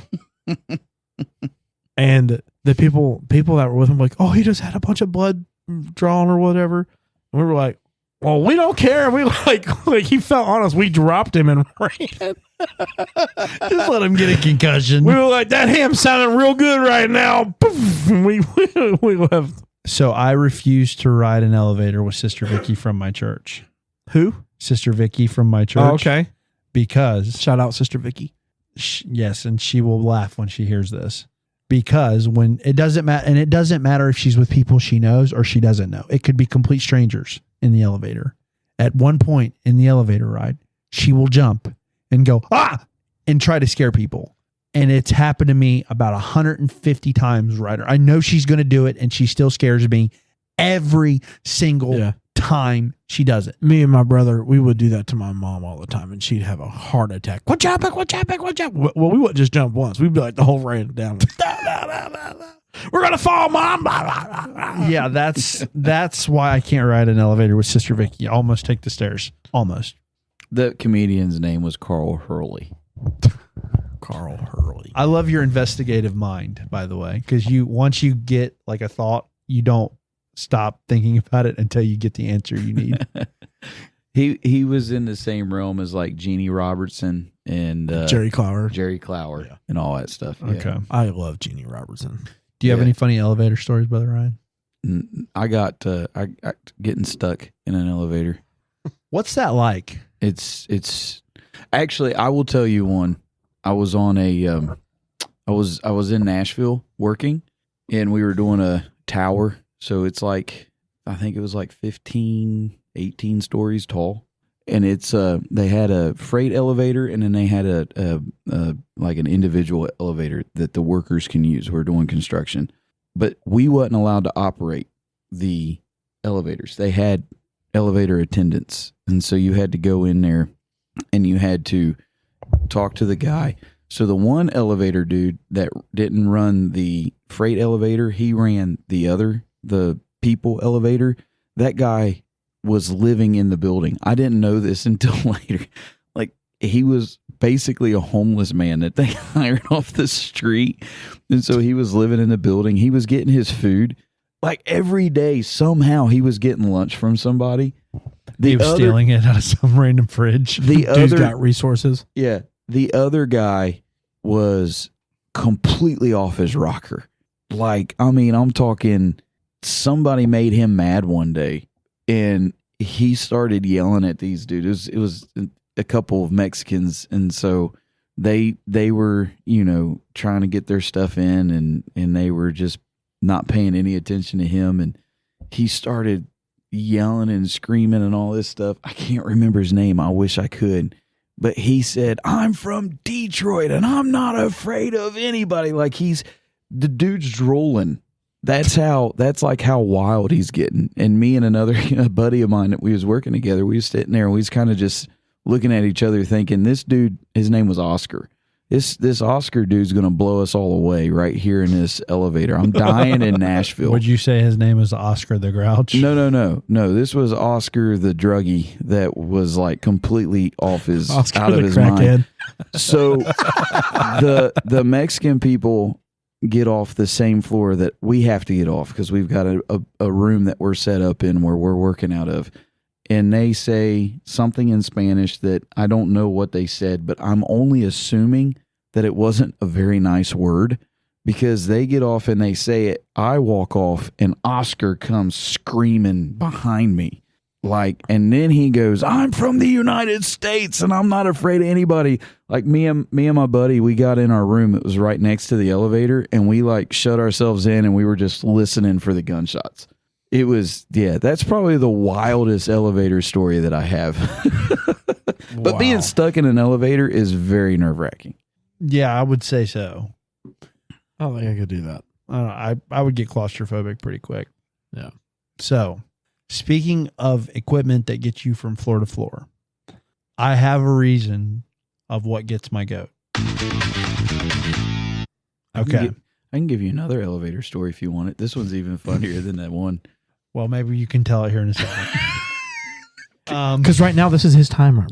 And the people that were with him were like, "Oh, he just had a bunch of blood drawn or whatever." And we were like, "Well, we don't care." We like he fell on us. We dropped him and ran. Just let him get a concussion. We were like, "That ham sounding real good right now." Poof, and we left. So I refused to ride an elevator with Sister Vicky from my church. Who? Sister Vicky from my church. Oh, okay. Because Shout out Sister Vicky. yes, and she will laugh when she hears this. Because when it doesn't matter, and it doesn't matter if she's with people she knows or she doesn't know. It could be complete strangers in the elevator. At one point in the elevator ride, she will jump and go, "Ah!" and try to scare people. And it's happened to me about 150 times, Ryder. I know she's going to do it, and she still scares me every single time she does it. Me and my brother, we would do that to my mom all the time, and she'd have a heart attack. Quit jumping, quit jumping, quit jumping. Well, we wouldn't just jump once. We'd be like the whole ran down. We're going to fall, Mom. Yeah, that's why I can't ride an elevator with Sister Vicky. I almost take the stairs. Almost. The comedian's name was Carl Hurley. Carl Hurley. I love your investigative mind, by the way, because once you get like a thought, you don't stop thinking about it until you get the answer you need. He was in the same realm as like Jeannie Robertson and Jerry Clower. Jerry Clower Yeah. and all that stuff. Yeah. Okay. I love Jeannie Robertson. Do you have Yeah. any funny elevator stories, Brother Ryan? I got getting stuck in an elevator. What's that like? It's actually, I will tell you one. I was on I was in Nashville working, and we were doing a tower. So it's like, I think it was like 15, 18 stories tall. And it's they had a freight elevator, and then they had a like an individual elevator that the workers can use who are doing construction. But we wasn't allowed to operate the elevators. They had elevator attendants, and so you had to go in there and you had to talk to the guy, So the one elevator dude that didn't run the freight elevator, he ran the people elevator. That guy was living in the building. I didn't know this until later. Like, he was basically a homeless man that they hired off the street. And so he was living in the building. He was getting his food. Like, every day, somehow he was getting lunch from somebody. He was stealing it out of some random fridge. Dude's got resources. Yeah. The other guy was completely off his rocker. Like, I mean, I'm talking, somebody made him mad one day, and he started yelling at these dudes. It was a couple of Mexicans, and so they were, trying to get their stuff in, and they were just not paying any attention to him, and he started yelling and screaming and all this stuff. I can't remember his name. I wish I could. But he said, I'm from Detroit and I'm not afraid of anybody. Like, the dude's drooling. That's like how wild he's getting. And me and another buddy of mine that we was working together, we was sitting there and we was kind of just looking at each other thinking, this dude, his name was Oscar. This Oscar dude's going to blow us all away right here in this elevator. I'm dying in Nashville. Would you say his name is Oscar the Grouch? No. This was Oscar the druggie that was like completely out of his mind. So the Mexican people get off the same floor that we have to get off because we've got a room that we're set up in where we're working out of. And they say something in Spanish that I don't know what they said, but I'm only assuming that it wasn't a very nice word because they get off and they say it. I walk off and Oscar comes screaming behind me. Like, and then he goes, I'm from the United States and I'm not afraid of anybody. Like me and my buddy, we got in our room. It was right next to the elevator and we like shut ourselves in and we were just listening for the gunshots. It was, that's probably the wildest elevator story that I have. But being stuck in an elevator is very nerve-wracking. Yeah, I would say so. I don't think I could do that. I would get claustrophobic pretty quick. Yeah. So, speaking of equipment that gets you from floor to floor, I have a reason of what gets my goat. Okay. I can give you another elevator story if you want it. This one's even funnier than that one. Well, maybe you can tell it here in a second. Because right now this is his timer.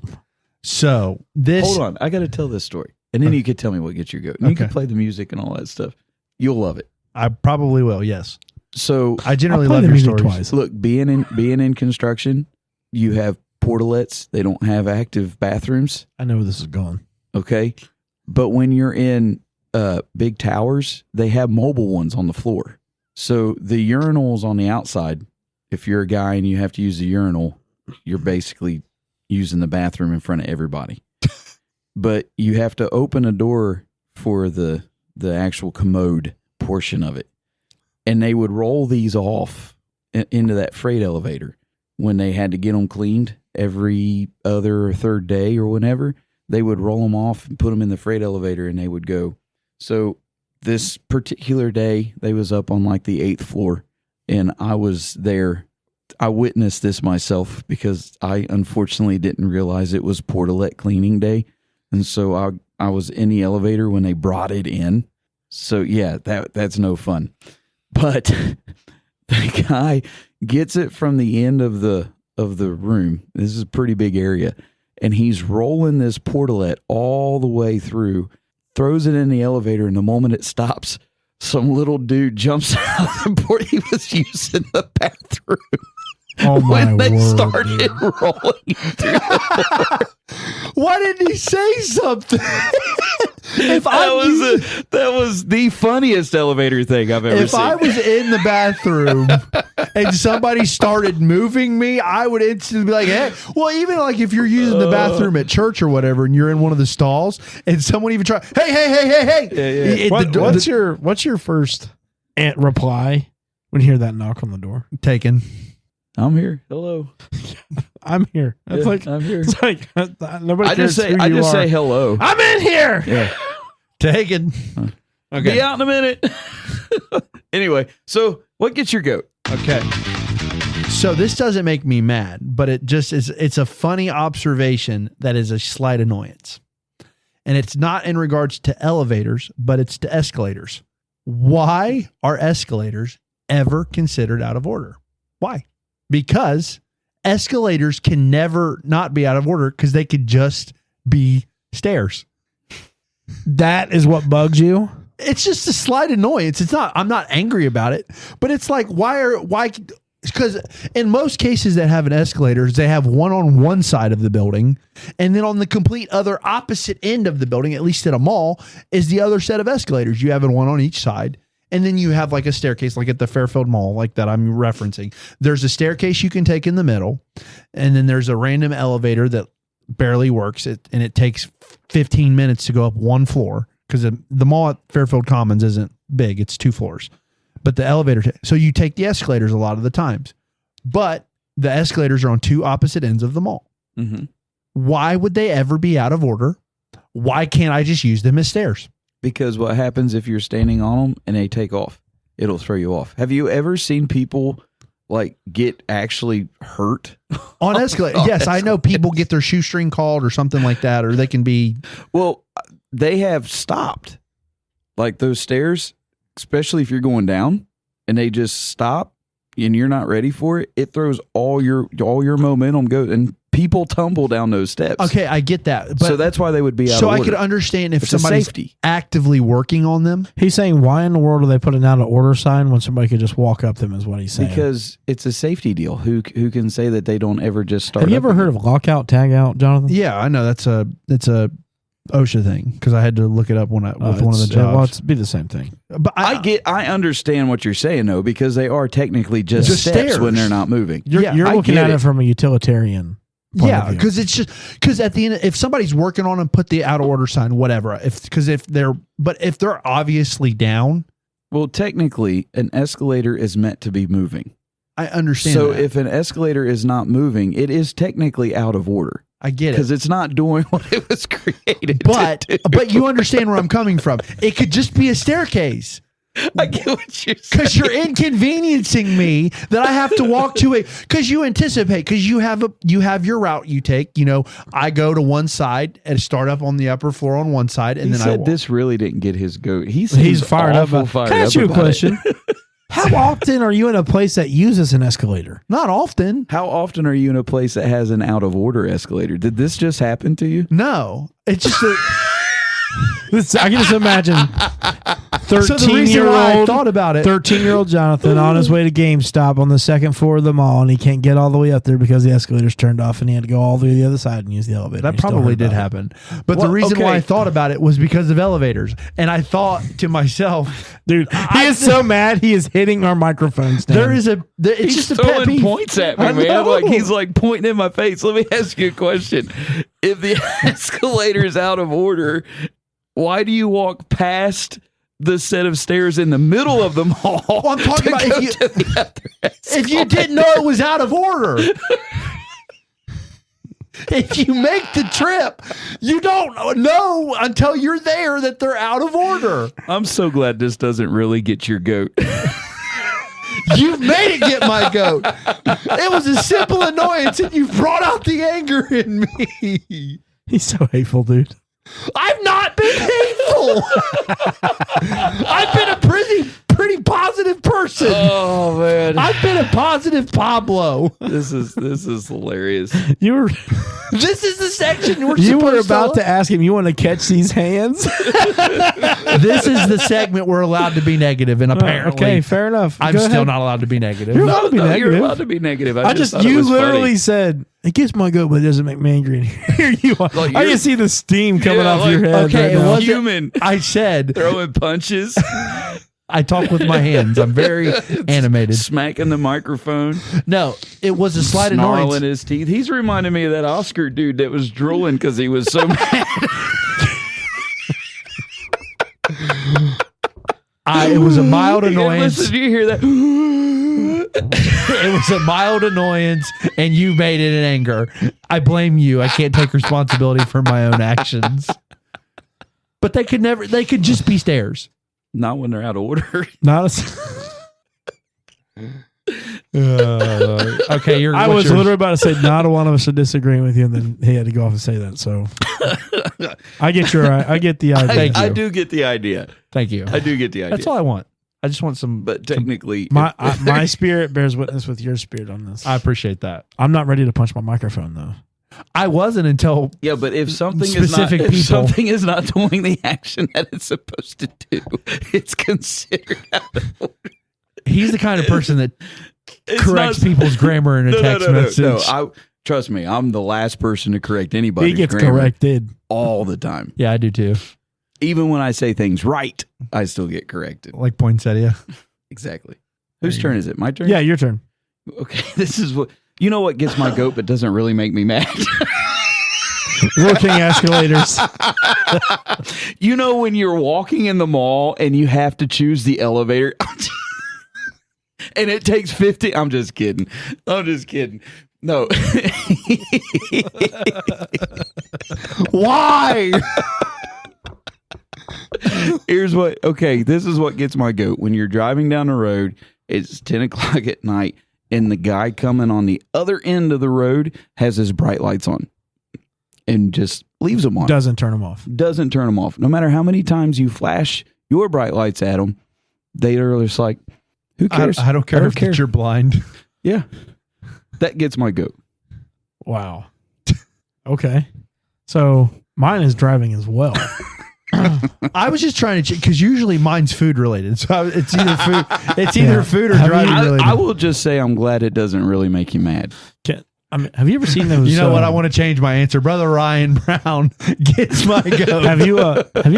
So this. Hold on, I got to tell this story, and then you can tell me what gets your goat. And you can play the music and all that stuff. You'll love it. I probably will. Yes. So I generally love your stories. Twice. Look, being in construction, you have portalets. They don't have active bathrooms. I know where this is going. Okay, but when you're in big towers, they have mobile ones on the floor. So the urinals on the outside, if you're a guy and you have to use the urinal, you're basically using the bathroom in front of everybody. But you have to open a door for the actual commode portion of it. And they would roll these off into that freight elevator when they had to get them cleaned every other or third day or whenever. They would roll them off and put them in the freight elevator and they would go. So this particular day, they was up on like the 8th floor, and I was there. I witnessed this myself because I unfortunately didn't realize it was portalet cleaning day, and so I was in the elevator when they brought it in. So yeah, that's no fun. But the guy gets it from the end of the room. This is a pretty big area, and he's rolling this portalet all the way through. Throws it in the elevator, and the moment it stops, some little dude jumps out of the port. He was using the bathroom. Oh my when they word, started dude. rolling through the floor. Why didn't he say something? That was the funniest elevator thing I've ever seen. If I was in the bathroom and somebody started moving me, I would instantly be like, hey. Well, even like if you're using the bathroom at church or whatever and you're in one of the stalls and someone even try, hey. Yeah. What's your first reply when you hear that knock on the door? Taken. I'm here. Hello. I'm here. It's like I'm here. It's like nobody. I just say hello. I'm in here. Yeah. Taken. Okay. Be out in a minute. Anyway, so what gets your goat? Okay. So this doesn't make me mad, but it just is. It's a funny observation that is a slight annoyance. and it's not in regards to elevators, but it's to escalators. Why are escalators ever considered out of order? Why? Because escalators can never not be out of order because they could just be stairs. That is what bugs you? It's just a slight annoyance. It's not, I'm not angry about it, but it's like, why? Because in most cases that have an escalator, they have one on one side of the building, and then on the complete other opposite end of the building, at least at a mall, is the other set of escalators. You have one on each side, and then you have like a staircase, like at the Fairfield Mall, like that I'm referencing. There's a staircase you can take in the middle, and then there's a random elevator that barely works, and it takes 15 minutes to go up one floor because the mall at Fairfield Commons isn't big. It's 2 floors. But the elevator, so you take the escalators a lot of the times, but the escalators are on 2 opposite ends of the mall. Mm-hmm. Why would they ever be out of order? Why can't I just use them as stairs? Because what happens if you're standing on them and they take off? It'll throw you off. Have you ever seen people like get actually hurt On escalators? Yes, I know people get their shoestring called or something like that, or they can be. Well, they have stopped. Like those stairs, especially if you're going down and they just stop and you're not ready for it, it throws all your momentum and people tumble down those steps. Okay, I get that. But so that's why they would be out of so order. I could understand if It's a somebody's safety. actively working on them. He's saying, why in the world do they put an out of order sign when somebody could just walk up them is what he's saying. Because it's a safety deal. Who can say that they don't ever just start? Have you ever heard of lockout, tag out, Jonathan? Yeah, I know it's a OSHA thing because I had to look it up with one of the jobs. Well, it's be the same thing. But I understand what you're saying though, because they are technically just steps stairs when they're not moving. You're I looking get at it it. from a utilitarian point of view. because it's just because at the end, if somebody's working on them, put the out of order sign, whatever. If they're obviously down, Well, technically, an escalator is meant to be moving. I understand. So that. if an escalator is not moving, it is technically out of order I get it, because it's not doing what it was created but to do. but you understand where I'm coming from. It could just be a staircase. I get what you're saying. Because you're inconveniencing me that I have to walk to a. Because you anticipate. Because you have your route you take. You know, I go to one side and start up on the upper floor on one side, and He then I said walk. this really didn't get his goat. He's fired up. awful fired Can I ask up you a about it. question? How often are you in a place that uses an escalator? Not often. How often are you in a place that has an out of order escalator? Did this just happen to you? No, it's just a. I can just imagine So the reason why I thought about it. 13-year-old Jonathan on his way to GameStop on the second floor of the mall, and he can't get all the way up there because the escalator's turned off, and he had to go all the way to the other side and use the elevator. That He still probably heard did about it. happen. But Well, the reason okay. why I thought about it was because of elevators. And I thought to myself, Dude, he is so mad he is hitting our microphone stand. it's He's just a pet throwing peeve. points at me, I man. know. Like he's like pointing in my face. Let me ask you a question. If the escalator is out of order, why do you walk past the set of stairs in the middle of the mall? Well, I'm talking to about go if you- to the other If you didn't know it was out of order. If you make the trip, you don't know until you're there that they're out of order. I'm so glad this doesn't really get your goat. You've made it get my goat. It was a simple annoyance, and you brought out the anger in me. He's so hateful, dude. I've not been hateful. I've been a pretty positive person. Oh man, I've been a positive Pablo. this is hilarious. You were This is the section we're you were supposed about to ask him, you want to catch these hands? This is the segment we're allowed to be negative, and apparently, Okay, fair enough. I'm Go still ahead. not allowed to be negative. You're allowed to be You're negative. allowed to be negative. I just thought it you was literally funny. said it gets my goat, but it doesn't make me angry. And here you are. Like I you're- can see the steam coming Yeah, off like- your head. okay, right it now. wasn't- human I said throwing punches, I talk with my hands. I'm very animated. smacking the microphone, No, it was a slight snarling annoyance. his teeth. He's reminding me of that Oscar dude that was drooling because he was so mad. It was a mild And annoyance. Listen, do you hear that? It was a mild annoyance, and you made it an anger. I blame you. I can't take responsibility for my own actions. But they could just be stairs. Not when they're out of order. Not Okay, I was literally about to say not a one of us are disagreeing with you, and then he had to go off and say that. So I get the idea. I do get the idea. Thank you. I do get the idea. That's all I want. I just want some. But technically, My spirit bears witness with your spirit on this. I appreciate that. I'm not ready to punch my microphone though. I wasn't until yeah. But if something Specific is not, people. if something is not doing the action that it's supposed to do, it's considered out of order. he's the kind of person that It's corrects not- people's grammar in a text message. No, trust me, I'm the last person to correct anybody. He gets corrected. all the time. Yeah, I do too. Even when I say things right, I still get corrected. Like poinsettia. Exactly. Whose turn is it? My turn? Yeah, your turn. Okay. This is what you know what gets my goat but doesn't really make me mad. Working escalators. You know when you're walking in the mall and you have to choose the elevator and it takes 50. I'm just kidding. No. Why? Here's what, okay, this is what gets my goat. When you're driving down the road, it's 10 o'clock at night, and the guy coming on the other end of the road has his bright lights on and just leaves them on. Doesn't turn them off. Doesn't turn them off. No matter how many times you flash your bright lights at them, they are just like, who cares? I don't care if you're blind. Yeah. That gets my goat. Wow. Okay. So mine is driving as well. I was just trying to because usually mine's food related. So it's either food. It's either food or driving related. I will just say I'm glad it doesn't really make you mad. Have you ever seen those? You know what? I want to change my answer. Brother Ryan Brown gets my goat. Have you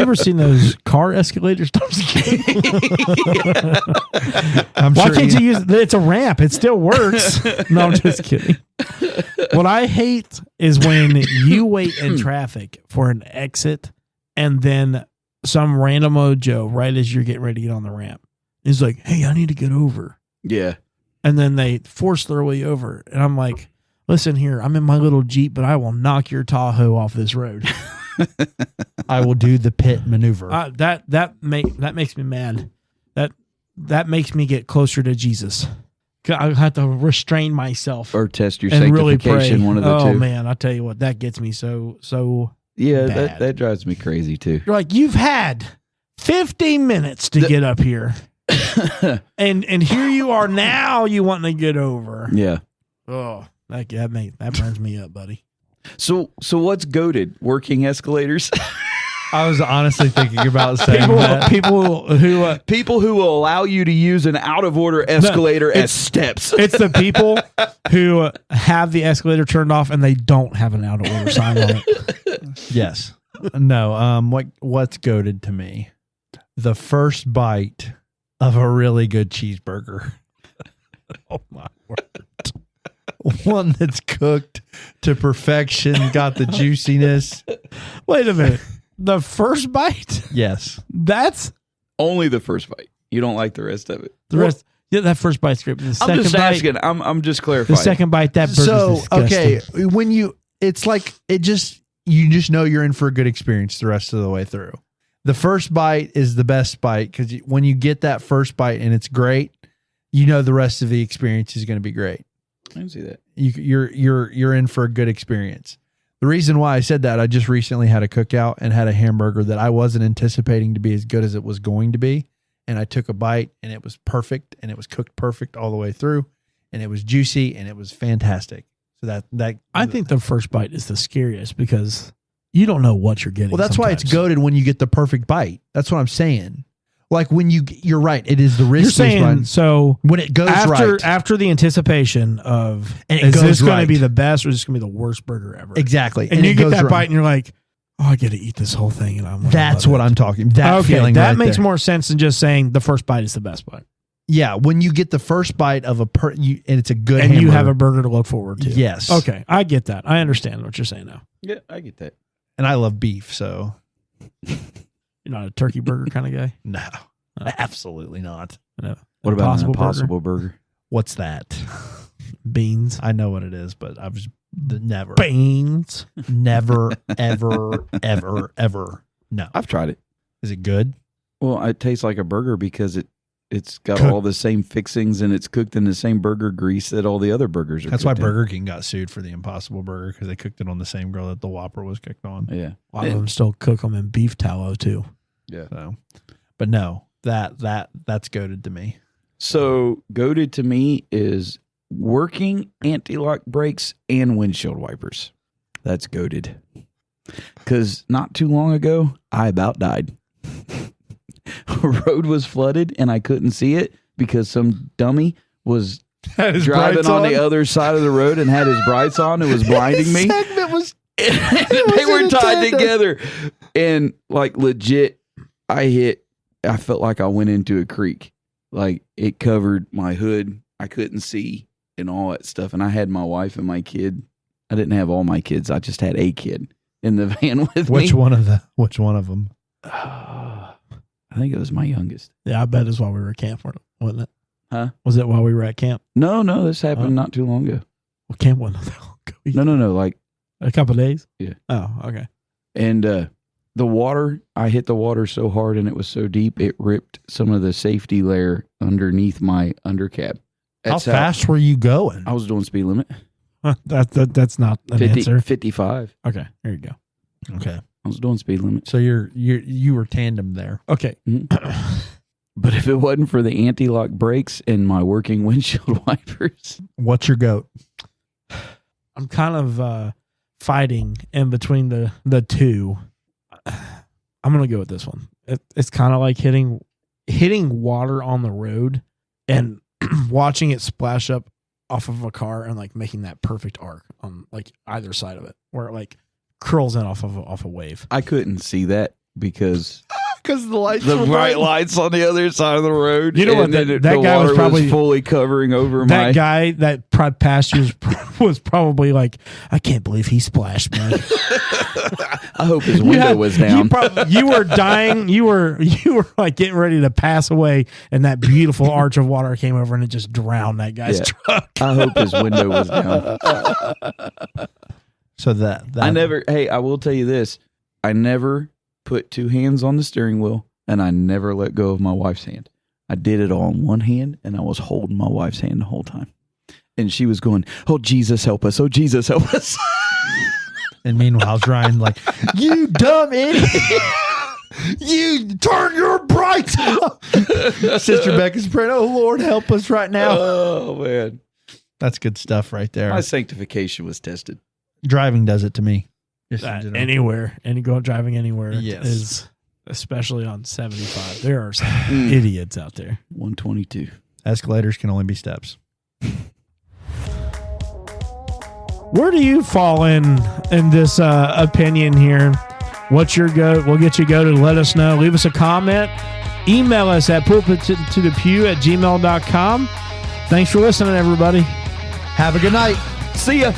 ever seen those car escalators? I'm just kidding. Why can't you use it? It's a ramp. It still works. No, I'm just kidding. What I hate is when you wait in traffic for an exit and then some random old Joe, right as you're getting ready to get on the ramp, is like, hey, I need to get over. Yeah. And then they force their way over. And I'm like, listen here, I'm in my little Jeep, but I will knock your Tahoe off this road. I will do the pit maneuver. That makes me mad. That makes me get closer to Jesus. I have to restrain myself Or test your and really pray. sanctification, one of the two. Oh man, I tell you what, that gets me so. Yeah, bad. that drives me crazy too. You're like, you've had 15 minutes to get up here, and here you are now. You want to get over? Yeah. Oh, that burns me up, buddy. So what's goated? Working escalators? I was honestly thinking about saying that. People People who will allow you to use an out of order escalator as steps. It's the people who have the escalator turned off and they don't have an out of order sign on it. Yes. No. What's goated to me? The first bite of a really good cheeseburger. Oh my word. One that's cooked to perfection, got the juiciness. Wait a minute. The first bite? Yes. That's Only the first bite. You don't like the rest of it. the rest. Yeah, that first bite's great. The I'm second just bite, asking. I'm just clarifying. the second bite, that burger's So disgusting. okay, when it's like you just know you're in for a good experience the rest of the way through. The first bite is the best bite because when you get that first bite and it's great, you know the rest of the experience is going to be great. I can see that. You're in for a good experience. The reason why I said that, I just recently had a cookout and had a hamburger that I wasn't anticipating to be as good as it was going to be. And I took a bite and it was perfect and it was cooked perfect all the way through and it was juicy and it was fantastic. So that I think the first bite is the scariest because you don't know what you're getting. well, that's why it's sometimes. goated when you get the perfect bite. That's what I'm saying. Like when you're right. It is the You're riskiest saying one. so When it goes right. after the anticipation of And it is goes this going right. to be the best or is this going to be the worst burger ever? Exactly. And you it get goes that right. bite and you're like, oh, I get to eat this whole thing, and That's what I'm talking. That feeling. That right makes there. more sense than just saying the first bite is the best bite, Yeah, when you get the first bite of and it's a good and you hamburger. have a burger to look forward to. Yes. Okay, I get that. I understand what you're saying now. Yeah, I get that. And I love beef, so You're not a turkey burger kind of guy. no, absolutely not. No. What about an Impossible Impossible Burger? What's that? Beans. I know what it is, but I've just never, Beans. never, ever, ever, ever. No. I've tried it. Is it good? Well, it tastes like a burger because It's got Cook- all the same fixings, and it's cooked in the same burger grease that all the other burgers are. That's why cooked in. Burger King got sued for the Impossible Burger because they cooked it on the same grill that the Whopper was cooked on. Yeah, A lot of them still cook them in beef tallow too. yeah. So, but no, that's goated to me. So goated to me is working anti-lock brakes and windshield wipers. That's goated. Because not too long ago, I about died. Road was flooded and I couldn't see it because some dummy was driving on the other side of the road and had his brights on. It was blinding me. Segment was They were tied together. And like legit, I felt like I went into a creek. Like it covered my hood. I couldn't see and all that stuff. And I had my wife and my kid. I didn't have all my kids. I just had a kid in the van with me. Which one of them? I think it was my youngest. Yeah, I bet it's while we were at camp, wasn't it? Huh? Was it while we were at camp? No, this happened not too long ago. Well, camp wasn't that long ago. No. Like A couple of days? Yeah. Oh, okay. And the water, I hit the water so hard and it was so deep, it ripped some of the safety layer underneath my undercap. How fast were you going? I was doing speed limit. That's not an 50, answer. 55. Okay, there you go. Okay, I was doing speed limit. so you were tandem there. Okay. But if it wasn't for the anti-lock brakes and my working windshield wipers. What's your goat? I'm kind of fighting in between the two. I'm going to go with this one. It's kind of like hitting water on the road and watching it splash up off of a car and like making that perfect arc on like either side of it where it like curls in off a wave. I couldn't see that because Because the lights the were bright lights on the other side of the road. You know what, and then that the guy was water probably- fully covering over That my. guy that passed you was probably like, I can't believe he splashed me. I hope his window was down. You were dying. You were like getting ready to pass away, and that beautiful arch of water came over and it just drowned that guy's Yeah. truck. I hope his window was down. So that I will tell you this. I never put two hands on the steering wheel and I never let go of my wife's hand. I did it all in one hand and I was holding my wife's hand the whole time. And she was going, "Oh, Jesus, help us. Oh, Jesus, help us." And meanwhile, Ryan like, you dumb idiot. You turn your brights up. Sister Becca's praying, oh, Lord, help us right now. Oh, man. That's good stuff right there. My sanctification was tested. Driving does it to me. Just in general. Anywhere, driving anywhere Yes. is, especially on 75. There are some idiots out there. 122. Escalators can only be steps. Where do you fall in this opinion here? What's your go? We'll get you go to let us know. Leave us a comment. Email us at pulpittothepew@gmail.com. Thanks for listening, everybody. Have a good night. See ya.